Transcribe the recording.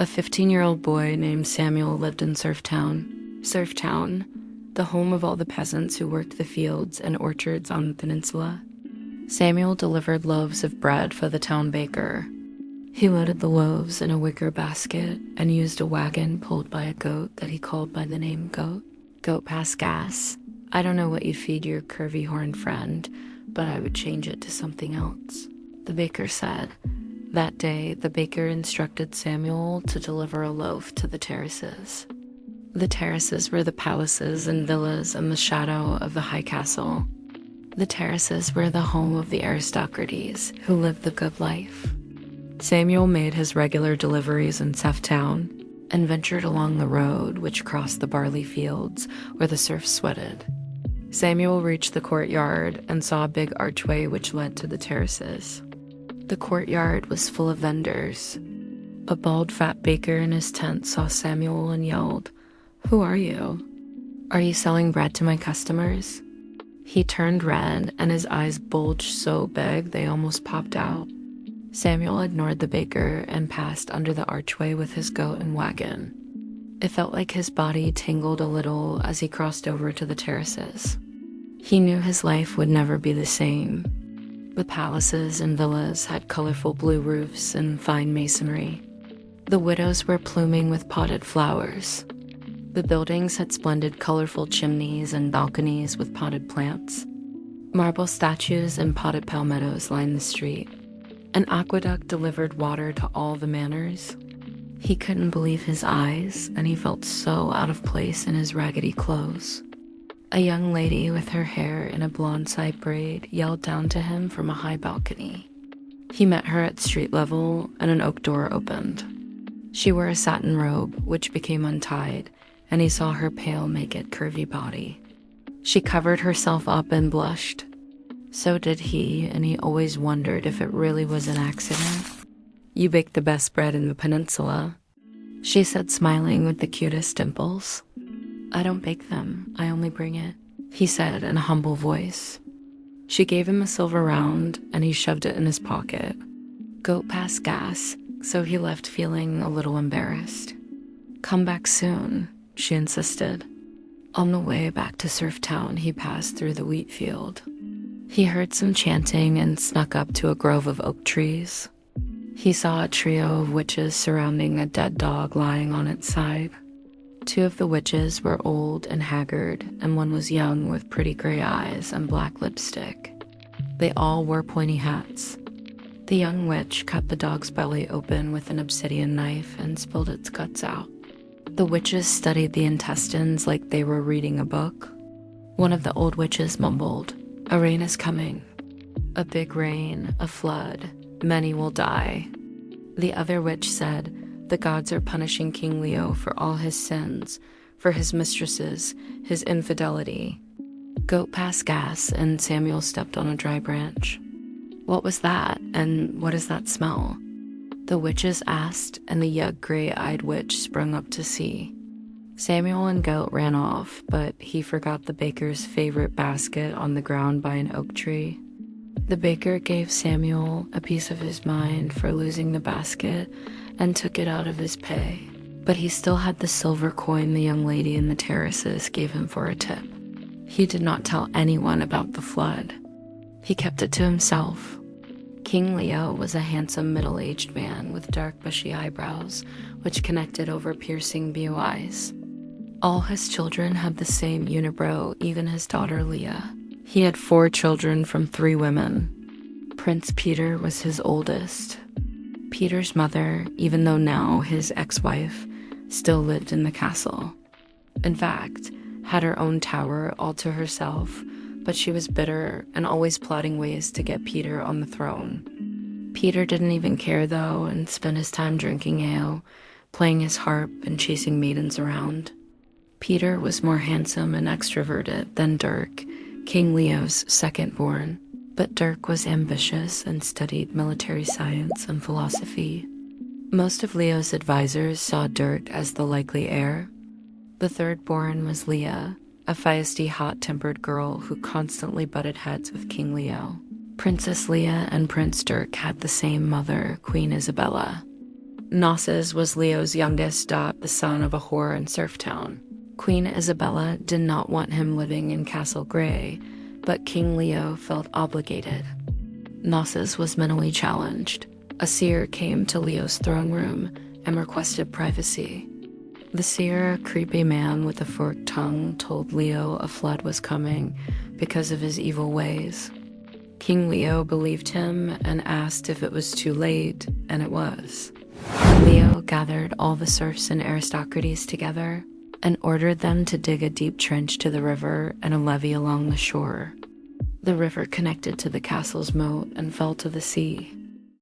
A 15-year-old boy named Samuel lived in Surftown, the home of all the peasants who worked the fields and orchards on the peninsula. Samuel delivered loaves of bread for the town baker. He loaded the loaves in a wicker basket and used a wagon pulled by a goat that he called by the name Goat. Goat pass gas. I don't know what you feed your curvy-horned friend, but I would change it to something else, the baker said. That day, the baker instructed Samuel to deliver a loaf to the terraces. The terraces were the palaces and villas in the shadow of the high castle. The terraces were the home of the aristocracies who lived the good life. Samuel made his regular deliveries in Surftown and ventured along the road which crossed the barley fields where the surf sweated. Samuel reached the courtyard and saw a big archway which led to the terraces. The courtyard was full of vendors. A bald, fat baker in his tent saw Samuel and yelled, "Who are you? Are you selling bread to my customers?" He turned red and his eyes bulged so big they almost popped out. Samuel ignored the baker and passed under the archway with his goat and wagon. It felt like his body tingled a little as he crossed over to the terraces. He knew his life would never be the same. The palaces and villas had colorful blue roofs and fine masonry. The widows were pluming with potted flowers. The buildings had splendid colorful chimneys and balconies with potted plants. Marble statues and potted palmettos lined the street. An aqueduct delivered water to all the manors. He couldn't believe his eyes, and he felt so out of place in his raggedy clothes. A young lady with her hair in a blonde side braid yelled down to him from a high balcony. He met her at street level, and an oak door opened. She wore a satin robe, which became untied, and he saw her pale, naked, curvy body. She covered herself up and blushed. So did he, and he always wondered if it really was an accident. "You bake the best bread in the peninsula," she said, smiling with the cutest dimples. "I don't bake them, I only bring it," he said in a humble voice. She gave him a silver round, and he shoved it in his pocket. Goat passed gas, so he left feeling a little embarrassed. "Come back soon," she insisted. On the way back to Surftown, he passed through the wheat field. He heard some chanting and snuck up to a grove of oak trees. He saw a trio of witches surrounding a dead dog lying on its side. Two of the witches were old and haggard, and one was young with pretty gray eyes and black lipstick. They all wore pointy hats. The young witch cut the dog's belly open with an obsidian knife and spilled its guts out. The witches studied the intestines like they were reading a book. One of the old witches mumbled, "A rain is coming. A big rain, a flood. Many will die." The other witch said, "The gods are punishing King Leo for all his sins, for his mistresses, his infidelity." Goat passed gas, and Samuel stepped on a dry branch. "What was that, and what is that smell?" the witches asked, and the young gray-eyed witch sprung up to see. Samuel and Goat ran off, but he forgot the baker's favorite basket on the ground by an oak tree. The baker gave Samuel a piece of his mind for losing the basket and took it out of his pay, but he still had the silver coin the young lady in the terraces gave him for a tip. He did not tell anyone about the flood. He kept it to himself. King Leo was a handsome middle-aged man with dark bushy eyebrows, which connected over piercing blue eyes. All his children had the same unibrow, even his daughter Leah. He had 4 children from 3 women. Prince Peter was his oldest. Peter's mother, even though now his ex-wife, still lived in the castle. In fact, had her own tower all to herself, but she was bitter and always plotting ways to get Peter on the throne. Peter didn't even care, though, and spent his time drinking ale, playing his harp, and chasing maidens around. Peter was more handsome and extroverted than Dirk, King Leo's second-born, but Dirk was ambitious and studied military science and philosophy. Most of Leo's advisors saw Dirk as the likely heir. The third-born was Leah, a feisty, hot-tempered girl who constantly butted heads with King Leo. Princess Leah and Prince Dirk had the same mother, Queen Isabella. Knossos was Leo's youngest the son of a whore in Surf Town. Queen Isabella did not want him living in Castle Grey, but King Leo felt obligated. Knossos was mentally challenged. A seer came to Leo's throne room and requested privacy. The seer, a creepy man with a forked tongue, told Leo a flood was coming because of his evil ways. King Leo believed him and asked if it was too late, and it was. Leo gathered all the serfs and aristocracies together and ordered them to dig a deep trench to the river and a levee along the shore. The river connected to the castle's moat and fell to the sea.